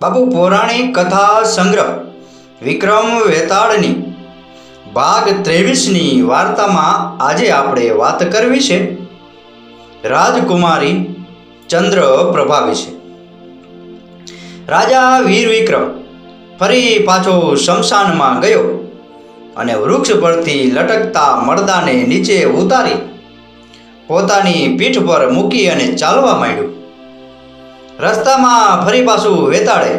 બાપુ પૌરાણિક કથા સંગ્રહ વિક્રમ વેતાળની ભાગ 23ની વાર્તામાં આજે આપણે વાત કરવી છે રાજકુમારી ચંદ્રપ્રભા વિશે। રાજા વીર વિક્રમ ફરી પાછો શમશાનમાં ગયો અને વૃક્ષ પરથી લટકતા મરદાને નીચે ઉતારી પોતાની પીઠ પર મૂકી અને ચાલવા માંડ્યું। રસ્તામાં ફરી પાછું વેતાળે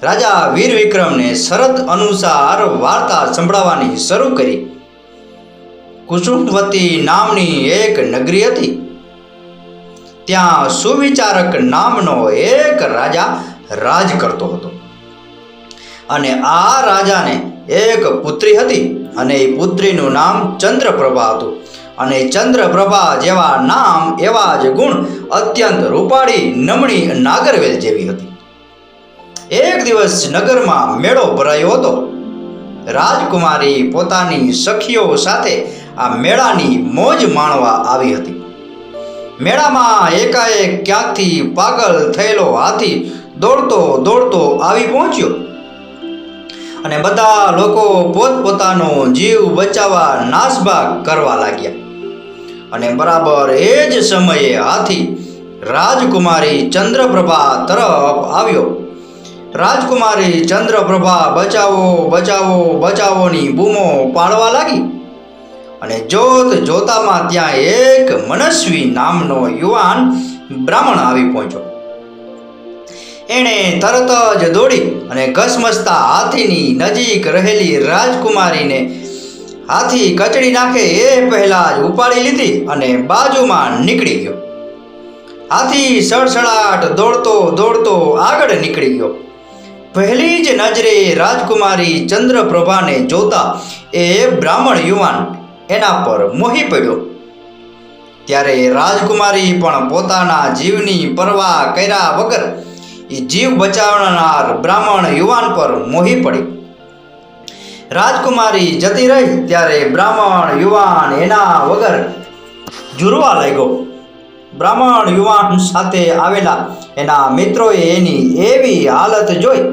રાજા વીર વિક્રમને શરત અનુસાર વાર્તા સંભળાવવાની શરૂ કરી। કુસુમવતી નામની એક નગરી હતી। ત્યાં સુવિચારક નામનો એક રાજા રાજ કરતો હતો અને આ રાજાને એક પુત્રી હતી અને એ પુત્રીનું નામ ચંદ્રપ્રભા હતું અને ચંદ્રપ્રભા જેવા નામ એવા જ ગુણ અત્યંત રૂપાળી નમણી નાગરવેલ જેવી હતી। એક દિવસ નગરમાં મેળો ભરાયો હતો। રાજકુમારી પોતાની સખીઓ સાથે આ મેળાની મોજ માણવા આવી હતી। મેળામાં એકાએક ક્યાંકથી પાગલ થયેલો હાથી દોડતો દોડતો આવી પહોંચ્યો અને બધા લોકો પોતપોતાનો જીવ બચાવવા નાસભાગ કરવા લાગ્યા અને બરાબર એ જ સમયે હાથી રાજકુમારી ચંદ્રપ્રભા તરફ આવ્યો। રાજકુમારી ચંદ્રપ્રભા બચાવો બચાવો બચાવોની બૂમો પાડવા લાગી અને જોત જોતામાં ત્યાં એક મનસ્વી નામનો યુવાન બ્રાહ્મણ આવી પહોંચ્યો। એણે તરત જ દોડી અને ઘસમસતા હાથીની નજીક રહેલી રાજકુમારીને હાથી કચડી નાખે એ પહેલા જ ઉપાડી લીધી અને બાજુમાં નીકળી ગયો। હાથી સડસડાટ દોડતો દોડતો આગળ નીકળી ગયો। પહેલી જ નજરે રાજકુમારી ચંદ્રપ્રભાને જોતા એ બ્રાહ્મણ યુવાન એના પર મોહી પડ્યો। ત્યારે રાજકુમારી પણ પોતાના જીવની પરવા કર્યા વગર એ જીવ બચાવનાર બ્રાહ્મણ યુવાન પર મોહી પડી। રાજકુમારી જતી રહી ત્યારે બ્રાહ્મણ યુવાન એના વગર ઝૂરવા લાગ્યો। બ્રાહ્મણ યુવાન સાથે આવેલા એના મિત્રોએ એની એવી હાલત જોઈ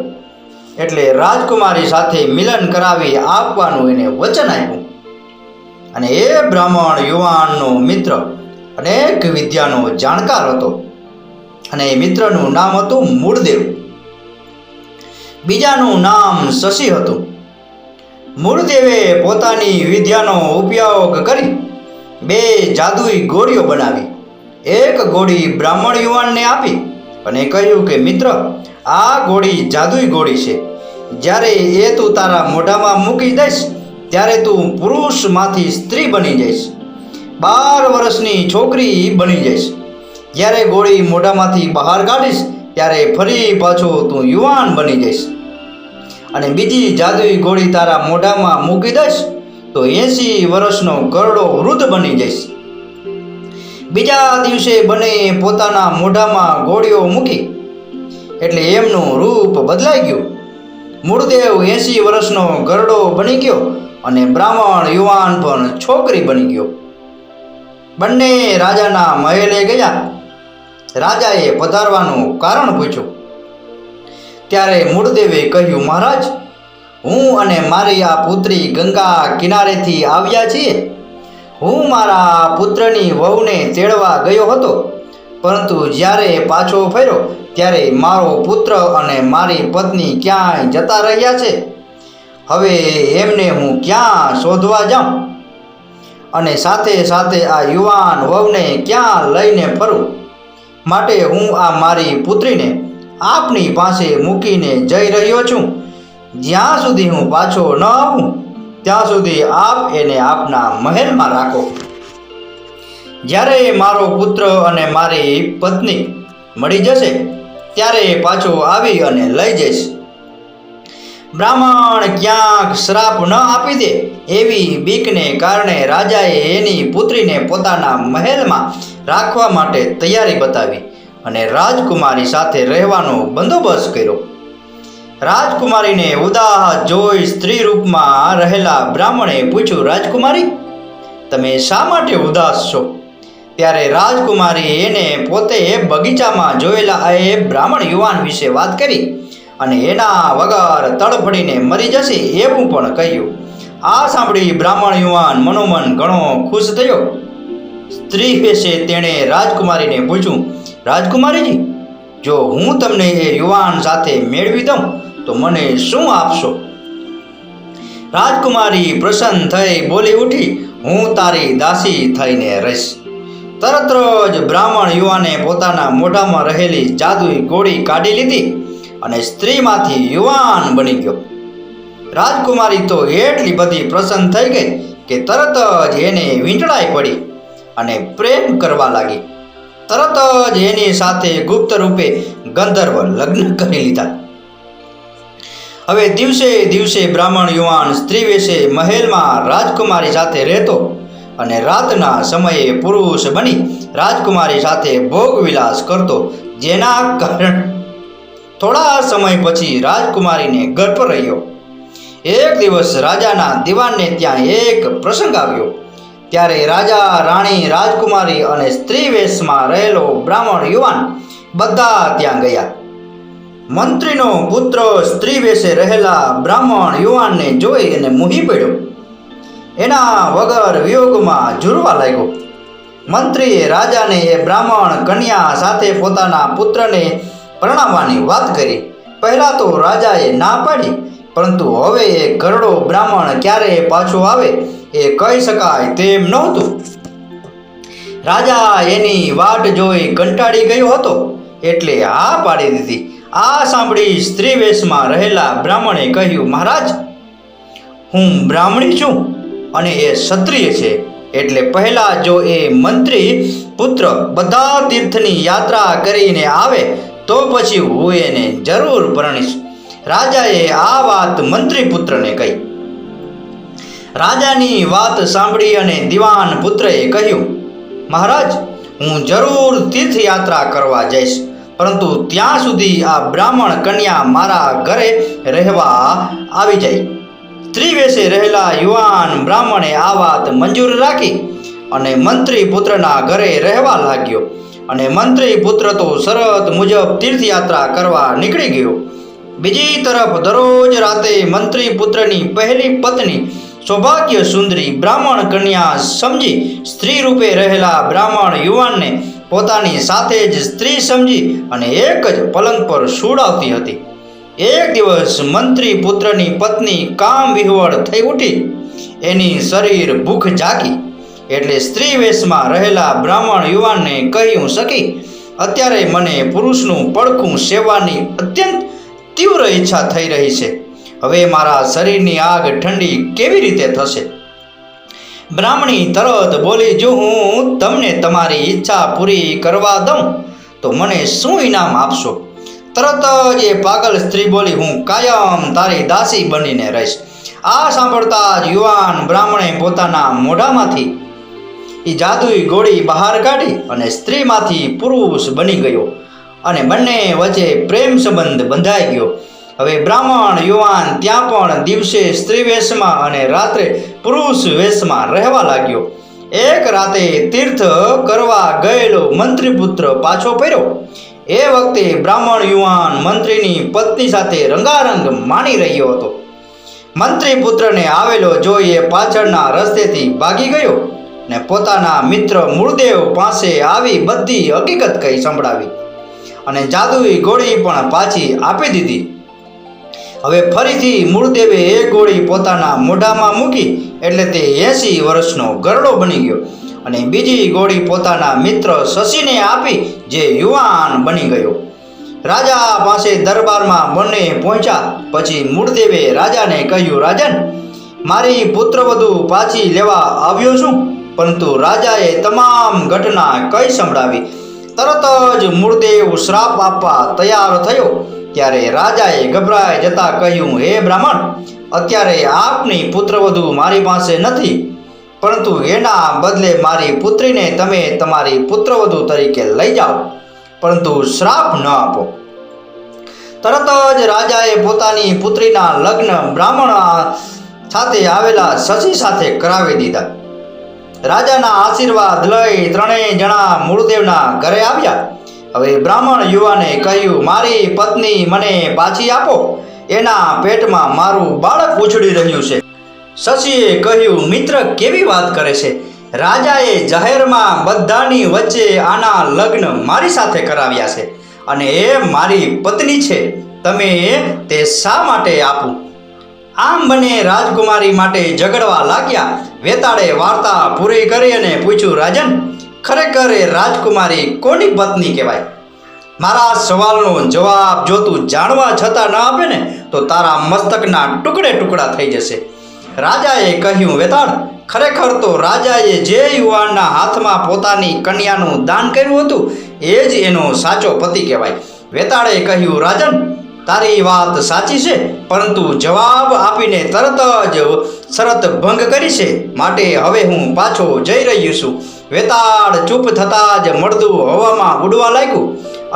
એટલે રાજકુમારી સાથે મિલન કરાવી આપવાનું એને વચન આપ્યું અને એ બ્રાહ્મણ યુવાનનો મિત્ર અનેક વિદ્યાનો જાણકાર હતો અને એ મિત્રનું નામ હતું મૂળદેવ। બીજાનું નામ શશી હતું। મૂળદેવે પોતાની વિદ્યાનો ઉપયોગ કરી બે જાદુઈ ગોળીઓ બનાવી। એક ગોળી બ્રાહ્મણ યુવાનને આપી અને કહ્યું કે મિત્ર, આ ગોળી જાદુઈ ગોળી છે। જ્યારે એ તું તારા મોઢામાં મૂકી દઈશ ત્યારે તું પુરુષમાંથી સ્ત્રી બની જઈશ, 12 વર્ષની છોકરી બની જઈશ। જ્યારે ગોળી મોઢામાંથી બહાર કાઢીશ ત્યારે ફરી પાછો તું યુવાન બની જઈશ અને બીજી જાદુઈ ગોળી તારા મોઢામાં મૂકી દઈશ તો 80 વર્ષનો ગરડો વૃદ્ધ બની જઈશ। બીજા દિવસે બંને પોતાના મોઢામાં ગોળીઓ મૂકી એટલે એમનું રૂપ બદલાઈ ગયું। મૂળદેવ 80 વર્ષનો ગરડો બની ગયો અને બ્રાહ્મણ યુવાન પણ છોકરી બની ગયો। બંને રાજાના મહેલે ગયા। રાજાએ પધારવાનું કારણ પૂછ્યું ત્યારે મૂળદેવે કહ્યું, મહારાજ, હું અને મારી આ પુત્રી ગંગા કિનારેથી આવ્યા છીએ। હું મારા પુત્રની વહુને તેડવા ગયો હતો, પરંતુ જ્યારે પાછો ફર્યો ત્યારે મારો પુત્ર અને મારી પત્ની ક્યાંય જતા રહ્યા છે। હવે એમને હું ક્યાં શોધવા જાઉં અને સાથે સાથે આ યુવાન વહુને ક્યાં લઈને ફરું? માટે હું આ મારી પુત્રીને આપની પાસે મૂકીને જઈ રહ્યો છું। જ્યાં સુધી હું પાછો ન આવું ત્યાં સુધી આપ એને આપના મહેલમાં રાખો। જ્યારે મારો પુત્ર અને મારી પત્ની મળી જશે ત્યારે પાછો આવી અને લઈ જઈશ। બ્રાહ્મણ ક્યાંક શ્રાપ ન આપી દે એવી બીકને કારણે રાજાએ એની પુત્રીને પોતાના મહેલમાં રાખવા માટે તૈયારી બતાવી અને રાજકુમારી સાથે રહેવાનો બંદોબસ્ત કર્યો। રાજકુમારીને ઉદાસ જોઈ સ્ત્રી રૂપમાં રહેલા બ્રાહ્મણે પૂછ્યું, રાજકુમારી, તમે શા માટે ઉદાસ છો? ત્યારે રાજકુમારી એને પોતે બગીચામાં જોયેલા એ બ્રાહ્મણ યુવાન વિશે વાત કરી અને એના વગર તડફડીને મરી જશે એવું પણ કહ્યું. આ સાંભળી બ્રાહ્મણ યુવાન મનોમન ઘણો ખુશ થયો. સ્ત્રી વિશે તેણે રાજકુમારીને પૂછ્યું, રાજકુમારીજી, જો હું તમને એ યુવાન સાથે મેળવી દઉં તો મને શું આપશો? રાજકુમારી પ્રસન્ન થઈ બોલી ઉઠી, હું તારી દાસી થઈને રહીશ. તરત જ બ્રાહ્મણ યુવાને પોતાના મોઢામાં રહેલી જાદુઈ ગોળી કાઢી લીધી અને સ્ત્રીમાંથી યુવાન બની ગયો. રાજકુમારી તો એટલી બધી પ્રસન્ન થઈ ગઈ કે તરત જ એને વીંટળાઈ પડી અને પ્રેમ કરવા લાગી. તરત જ એની સાથે ગુપ્ત રૂપે ગંધર્વ લગ્ન કરી લીધા. હવે દિવસે દિવસે બ્રાહ્મણ યુવાન સ્ત્રી વેશે મહેલમાં રાજકુમારી સાથે રહેતો અને રાતના સમયે પુરુષ બની રાજકુમારી સાથે ભોગવિલાસ કરતો, જેના કારણે થોડા સમય પછી રાજકુમારીને ગર્ભ રહ્યો. એક દિવસ રાજાના દિવાનને ત્યાં એક પ્રસંગ આવ્યો. ત્યારે રાજા, રાણી, રાજકુમારી અને સ્ત્રી વેશમાં રહેલો બ્રાહ્મણ યુવાન બધા ત્યાં ગયા. મંત્રીનો પુત્ર સ્ત્રી વેશે રહેલા બ્રાહ્મણ યુવાનને જોઈ અને મોહી પડ્યો. એના વગર વિયોગમાં ઝૂરવા લાગ્યો. મંત્રીએ રાજાને એ બ્રાહ્મણ કન્યા સાથે પોતાના પુત્રને પરણાવવાની વાત કરી. પહેલાં તો રાજાએ ના પાડી, પરંતુ હવે એ ઘરડો બ્રાહ્મણ ક્યારે પાછો આવે એ કહી શકાય તેમ નહોતું. રાજા એની વાટ જોઈ કંટાળી ગયો હતો એટલે હા પાડી દીધી. આ સાંભળી સ્ત્રી વેશમાં રહેલા બ્રાહ્મણે કહ્યું, મહારાજ, હું બ્રાહ્મણી છું અને એ ક્ષત્રિય છે, એટલે પહેલાં જો એ મંત્રી પુત્ર બધા તીર્થની યાત્રા કરીને આવે તો પછી હું એને જરૂર પરણીશ. રાજાએ આ વાત મંત્રી પુત્રને કહી. રાજાની વાત સાંભળી અને દિવાન પુત્રએ કહ્યું, મહારાજ, હું જરૂર તીર્થયાત્રા કરવા જઈશ, પરંતુ ત્યાં સુધી આ બ્રાહ્મણ કન્યા મારા ઘરે રહેવા આવી જાય. સ્ત્રી વેશે રહેલા યુવાન બ્રાહ્મણે આ વાત મંજૂર રાખી અને મંત્રી પુત્રના ઘરે રહેવા લાગ્યો. અને મંત્રી પુત્ર તો શરત મુજબ તીર્થયાત્રા કરવા નીકળી ગયો. બીજી તરફ દરરોજ રાતે મંત્રી પુત્રની પહેલી પત્ની સૌભાગ્ય સુંદરી બ્રાહ્મણ કન્યા સમજી સ્ત્રી રૂપે રહેલા બ્રાહ્મણ યુવાનને પોતાની સાથે જ સ્ત્રી સમજી અને એક જ પલંગ પર સુડાવતી હતી. એક દિવસ મંત્રી પુત્રની પત્ની કામ વિહવળ થઈ ઉઠી. એની શરીર ભૂખ જાગી એટલે સ્ત્રી વેશમાં રહેલા બ્રાહ્મણ યુવાનને કહ્યું, સખી, અત્યારે મને પુરુષનું પડખું સેવવાની અત્યંત તીવ્ર ઈચ્છા થઈ રહી છે. હવે મારા શરીરની આગ ઠંડી કેવી રીતે થશે? બ્રાહ્મણી તરત બોલી, જો હું તમને તમારી ઈચ્છા પૂરી કરવા દઉં તો મને શું ઇનામ આપશો? તરત જ એ પાગલ સ્ત્રી બોલી, હું કાયમ તારી દાસી બનીને રહીશ. આ સાંભળતા જ યુવાન બ્રાહ્મણે પોતાના મોઢામાંથી એ જાદુઈ ગોળી બહાર કાઢી અને સ્ત્રીમાંથી પુરુષ બની ગયો અને બંને વચ્ચે પ્રેમ સંબંધ બંધાઈ ગયો. હવે બ્રાહ્મણ યુવાન ત્યાં પણ દિવસે સ્ત્રી વેશમાં અને રાત્રે પુરુષ વેશમાં રહેવા લાગ્યો. એક રાતે તીર્થ કરવા ગયેલો મંત્રીપુત્ર પાછો ફર્યો. એ વખતે બ્રાહ્મણ યુવાન મંત્રીની પત્ની સાથે રંગારંગ માણી રહ્યો હતો. મંત્રી પુત્રને આવેલો જોઈ એ પાછળના રસ્તેથી ભાગી ગયો ને પોતાના મિત્ર મૂળદેવ પાસે આવી બધી હકીકત કહી સંભળાવી અને જાદુઈ ગોળી પણ પાછી આપી દીધી. હવે ફરીથી મૂળદેવે એ ગોળી પોતાના મોઢામાં મૂકી એટલે તે 80 વર્ષનો ગરડો બની ગયો અને બીજી ગોળી પોતાના મિત્ર શશીને આપી, જે યુવાન બની ગયો. રાજા પાસે દરબારમાં બંને પહોંચ્યા પછી મૂળદેવે રાજાને કહ્યું, રાજન, મારી પુત્રવધુ પાછી લેવા આવ્યો છું. પરંતુ રાજાએ તમામ ઘટના કહી સંભળાવી. તરત જ મૂળદેવ શ્રાપ આપવા તૈયાર થયો. ત્યારે રાજાએ ગભરાઈ જતા કહ્યું, હે બ્રાહ્મણ, અત્યારે આપની પુત્રવધુ મારી પાસે નથી, પરંતુ એના બદલે મારી પુત્રીને તમે તમારી પુત્રવધુ તરીકે લઈ જાઓ, પરંતુ શ્રાપ ન આપો. તરત જ રાજાએ પોતાની પુત્રીના લગ્ન બ્રાહ્મણ સાથે આવેલા શશી સાથે કરાવી દીધા. રાજાના આશીર્વાદ લઈ ત્રણેય જણા મૂળદેવના ઘરે આવ્યા. હવે બ્રાહ્મણ યુવાને કહ્યું, મારી પત્ની મને પાછી આપો, એના પેટમાં મારું બાળક ઉછળી રહ્યું છે. શશીએ કહ્યું, મિત્ર કેવી વાત કરે છે? રાજાએ જાહેરમાં બધાની વચ્ચે આના લગ્ન મારી સાથે કરાવ્યા છે અને એ મારી પત્ની છે. તમે તે શા માટે આપું? આમ બંને રાજકુમારી માટે ઝઘડવા લાગ્યા. વેતાળે વાર્તા પૂરી કરી અને પૂછ્યું, રાજન, ખરેખર એ રાજકુમારી કોની પત્ની કહેવાય? મારા સવાલનો જવાબ જો તું જાણવા છતાં ન આપે ને તો તારા મસ્તકના ટુકડે ટુકડા થઈ જશે. રાજાએ કહ્યું, વેતાળ, ખરેખર તો રાજાએ જે યુવાનના હાથમાં પોતાની કન્યાનું દાન કર્યું હતું એ જ એનો સાચો પતિ કહેવાય. વેતાળે કહ્યું, રાજન, તારી વાત સાચી છે, પરંતુ જવાબ આપીને તરત જ શરત ભંગ કરી છે, માટે હવે હું પાછો જઈ રહ્યો છું. વેતાળ ચૂપ થતાં જ મળદું હવામાં ઉડવા લાગ્યું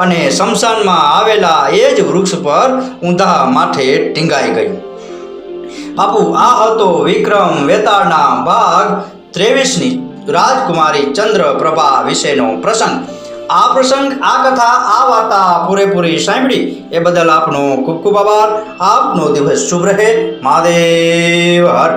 અને શમશાનમાં આવેલા એ જ વૃક્ષ પર ઊંધા માથે ટીંગાઈ ગયું. બાપુ, આ હતો વિક્રમ વેતાળના ભાગ 23ની રાજકુમારી ચંદ્રપ્રભા વિશેનો પ્રસંગ. આ કથા, આ વાર્તા પૂરેપૂરી સાંભળી એ બદલ આપનો ખૂબ ખૂબ આભાર. આપનો દિવસ શુભ રહે. મહાદેવ હર.